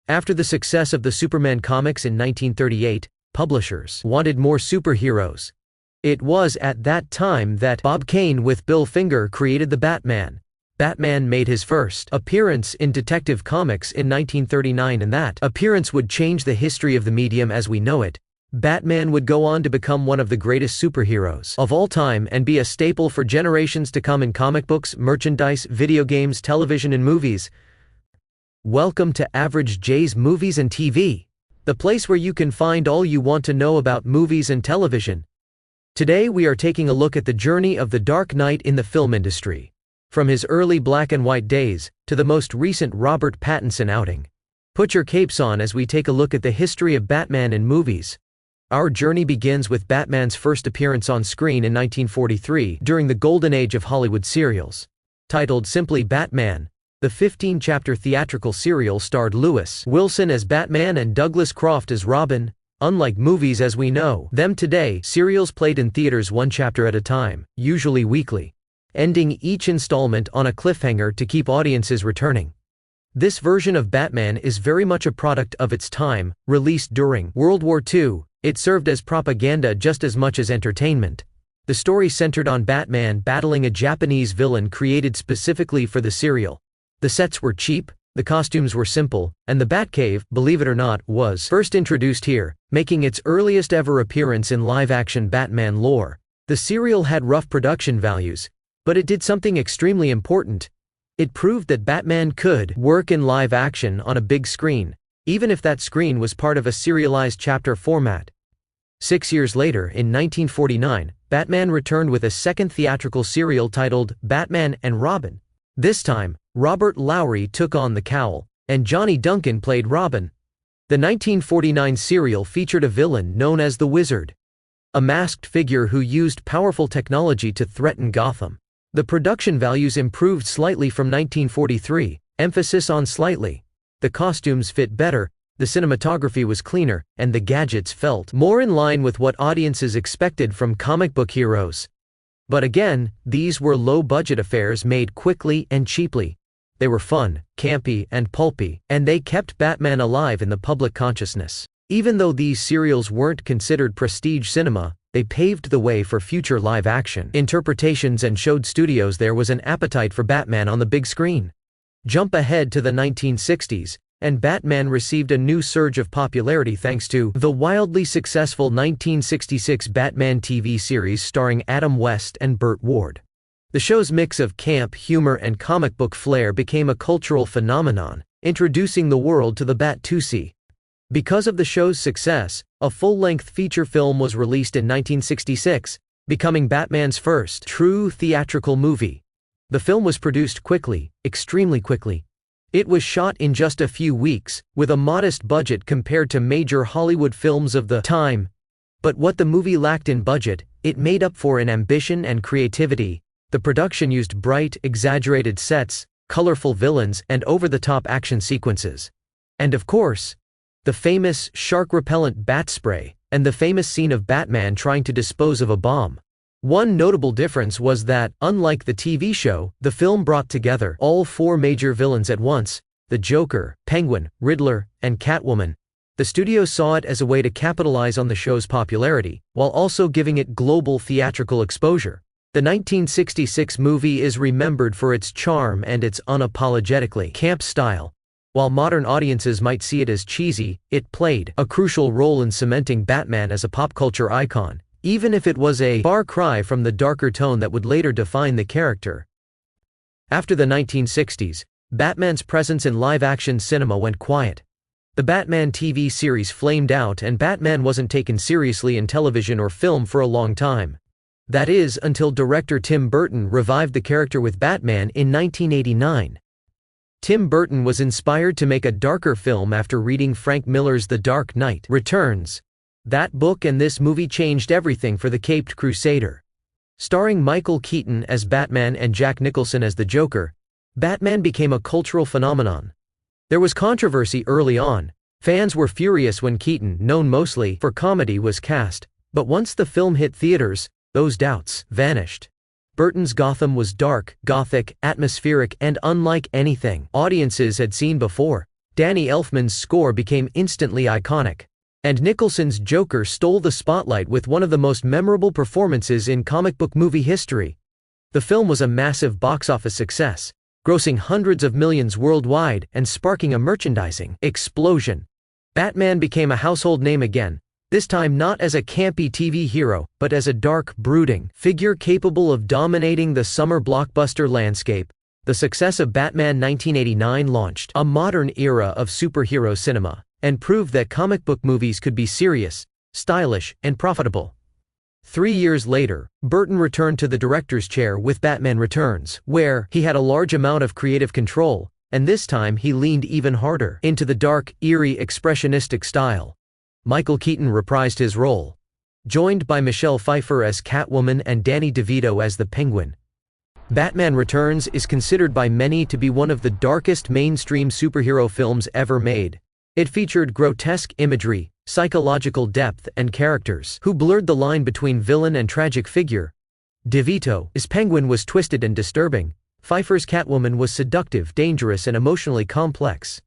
After the success of the Superman comics in 1938, publishers wanted more superheroes. It was at that time that Bob Kane with Bill Finger created the Batman. Batman made his first appearance in Detective Comics in 1939, and that appearance would change the history of the medium as we know it. Batman would go on to become one of the greatest superheroes of all time and be a staple for generations to come in comic books, merchandise, video games, television, and movies. Welcome to Average J's Movies and TV, the place where you can find all you want to know about movies and television. Today we are taking a look at the journey of the Dark Knight in the film industry, from his early black and white days to the most recent Robert Pattinson outing. Put your capes on as we take a look at the history of Batman in movies. Our journey begins with Batman's first appearance on screen in 1943 during the golden age of Hollywood serials. Titled simply Batman, the 15-chapter theatrical serial starred Lewis Wilson as Batman and Douglas Croft as Robin. Unlike movies as we know them today, serials played in theaters one chapter at a time, usually weekly, ending each installment on a cliffhanger to keep audiences returning. This version of Batman is very much a product of its time. Released during World War II, it served as propaganda just as much as entertainment. The story centered on Batman battling a Japanese villain created specifically for the serial. The sets were cheap, the costumes were simple, and the Batcave, believe it or not, was first introduced here, making its earliest ever appearance in live-action Batman lore. The serial had rough production values, but it did something extremely important. It proved that Batman could work in live action on a big screen, even if that screen was part of a serialized chapter format. 6 years later, in 1949, Batman returned with a second theatrical serial titled Batman and Robin. This time, Robert Lowry took on the cowl, and Johnny Duncan played Robin. The 1949 serial featured a villain known as the Wizard, a masked figure who used powerful technology to threaten Gotham. The production values improved slightly from 1943, emphasis on slightly. The costumes fit better, the cinematography was cleaner, and the gadgets felt more in line with what audiences expected from comic book heroes. But again, these were low-budget affairs made quickly and cheaply. They were fun, campy, and pulpy, and they kept Batman alive in the public consciousness. Even though these serials weren't considered prestige cinema, they paved the way for future live-action interpretations and showed studios there was an appetite for Batman on the big screen. Jump ahead to the 1960s, and Batman received a new surge of popularity thanks to the wildly successful 1966 Batman TV series starring Adam West and Burt. The show's mix of camp, humor, and comic book flair became a cultural phenomenon, introducing the world to the Bat-2C. Because of the show's success, a full-length feature film was released in 1966, becoming Batman's first true theatrical movie. The film was produced quickly, extremely quickly. It was shot in just a few weeks, with a modest budget compared to major Hollywood films of the time. But what the movie lacked in budget, it made up for in ambition and creativity. The production used bright, exaggerated sets, colorful villains, and over-the-top action sequences. And of course, the famous shark-repellent bat spray, and the famous scene of Batman trying to dispose of a bomb. One notable difference was that, unlike the TV show, the film brought together all four major villains at once: the Joker, Penguin, Riddler, and Catwoman. The studio saw it as a way to capitalize on the show's popularity, while also giving it global theatrical exposure. The 1966 movie is remembered for its charm and its unapologetically camp style. While modern audiences might see it as cheesy, it played a crucial role in cementing Batman as a pop culture icon, even if it was a far cry from the darker tone that would later define the character. After the 1960s, Batman's presence in live-action cinema went quiet. The Batman TV series flamed out and Batman wasn't taken seriously in television or film for a long time. That is, until director Tim Burton revived the character with Batman in 1989. Tim Burton was inspired to make a darker film after reading Frank Miller's The Dark Knight Returns. That book and this movie changed everything for the caped Crusader. Starring Michael Keaton as Batman and Jack Nicholson as the Joker, Batman became a cultural phenomenon. There was controversy early on. Fans were furious when Keaton, known mostly for comedy, was cast, but once the film hit theaters, those doubts vanished. Burton's Gotham was dark, gothic, atmospheric, and unlike anything audiences had seen before. Danny Elfman's score became instantly iconic, and Nicholson's Joker stole the spotlight with one of the most memorable performances in comic book movie history. The film was a massive box office success, grossing hundreds of millions worldwide and sparking a merchandising explosion. Batman became a household name again, this time not as a campy TV hero, but as a dark, brooding figure capable of dominating the summer blockbuster landscape. The success of Batman 1989 launched a modern era of superhero cinema and proved that comic book movies could be serious, stylish, and profitable. 3 years later, Burton returned to the director's chair with Batman Returns, where he had a large amount of creative control, and this time he leaned even harder into the dark, eerie, expressionistic style. Michael Keaton reprised his role, joined by Michelle Pfeiffer as Catwoman and Danny DeVito as the Penguin. Batman Returns is considered by many to be one of the darkest mainstream superhero films ever made. It featured grotesque imagery, psychological depth, and characters who blurred the line between villain and tragic figure. DeVito's Penguin was twisted and disturbing. Pfeiffer's Catwoman was seductive, dangerous, and emotionally complex.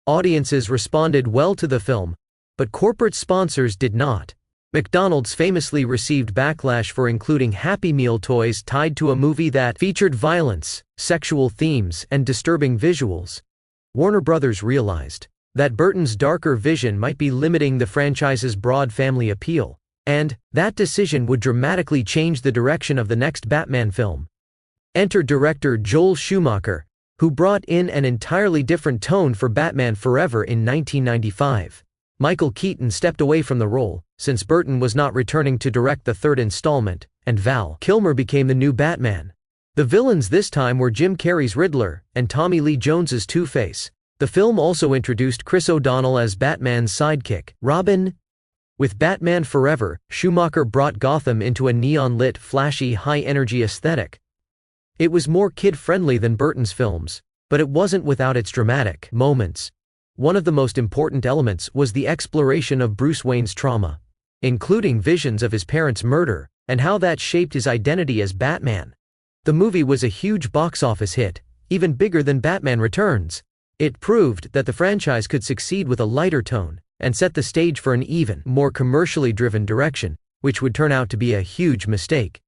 Audiences responded well to the film, but corporate sponsors did not. McDonald's famously received backlash for including Happy Meal toys tied to a movie that featured violence, sexual themes, and disturbing visuals. Warner Brothers realized that Burton's darker vision might be limiting the franchise's broad family appeal, and that decision would dramatically change the direction of the next Batman film. Enter director Joel Schumacher, who brought in an entirely different tone for Batman Forever in 1995. Michael Keaton stepped away from the role, since Burton was not returning to direct the third installment, and Val Kilmer became the new Batman. The villains this time were Jim Carrey's Riddler and Tommy Lee Jones's Two-Face. The film also introduced Chris O'Donnell as Batman's sidekick, Robin. With Batman Forever, Schumacher brought Gotham into a neon-lit, flashy, high-energy aesthetic. It was more kid-friendly than Burton's films, but it wasn't without its dramatic moments. One of the most important elements was the exploration of Bruce Wayne's trauma, including visions of his parents' murder and how that shaped his identity as Batman. The movie was a huge box office hit, even bigger than Batman Returns. It proved that the franchise could succeed with a lighter tone and set the stage for an even more commercially driven direction, which would turn out to be a huge mistake.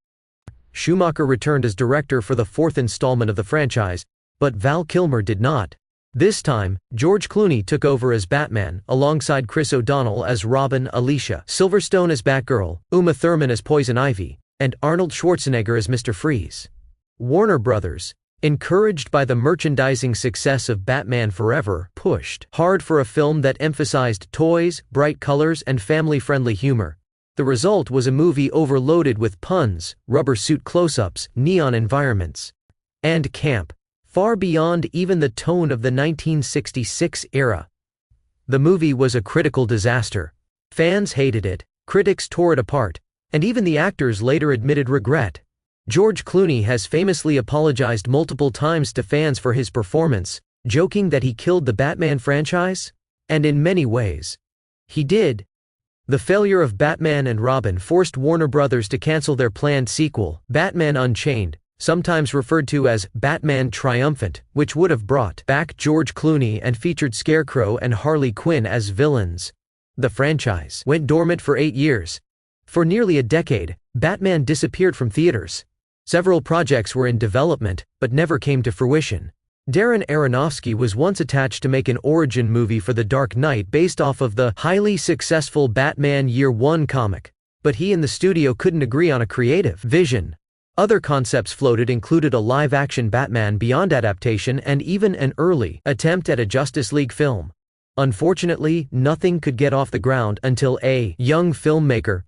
Schumacher returned as director for the fourth installment of the franchise, but Val Kilmer did not. This time, George Clooney took over as Batman, alongside Chris O'Donnell as Robin, Alicia Silverstone as Batgirl, Uma Thurman as Poison Ivy, and Arnold Schwarzenegger as Mr. Freeze. Warner Brothers, encouraged by the merchandising success of Batman Forever, pushed hard for a film that emphasized toys, bright colors, and family-friendly humor. The result was a movie overloaded with puns, rubber suit close-ups, neon environments, and camp, far beyond even the tone of the 1966 era. The movie was a critical disaster. Fans hated it, critics tore it apart, and even the actors later admitted regret. George Clooney has famously apologized multiple times to fans for his performance, joking that he killed the Batman franchise, and in many ways, he did. The failure of Batman and Robin forced Warner Brothers to cancel their planned sequel, Batman Unchained, sometimes referred to as Batman Triumphant, which would have brought back George Clooney and featured Scarecrow and Harley Quinn as villains. The franchise went dormant for 8 years. For nearly a decade, Batman disappeared from theaters. Several projects were in development, but never came to fruition. Darren Aronofsky was once attached to make an origin movie for The Dark Knight based off of the highly successful Batman Year One comic, but he and the studio couldn't agree on a creative vision. Other concepts floated included a live-action Batman Beyond adaptation and even an early attempt at a Justice League film. Unfortunately, nothing could get off the ground until a young filmmaker,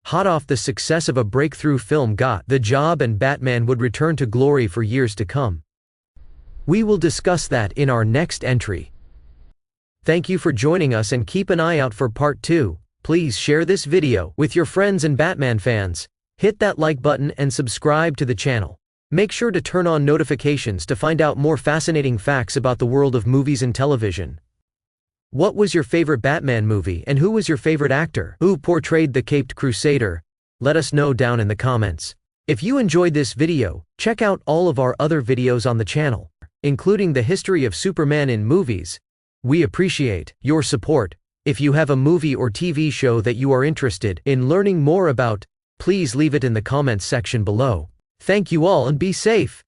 hot off the success of a breakthrough film, got the job, and Batman would return to glory for years to come. We will discuss that in our next entry. Thank you for joining us, and keep an eye out for part 2. Please share this video with your friends and Batman fans. Hit that like button and subscribe to the channel. Make sure to turn on notifications to find out more fascinating facts about the world of movies and television. What was your favorite Batman movie, and who was your favorite actor who portrayed the caped Crusader? Let us know down in the comments. If you enjoyed this video, check out all of our other videos on the channel, including the history of Superman in movies, We appreciate your support. If you have a movie or TV show that you are interested in learning more about, please leave it in the comments section below. Thank you all and be safe.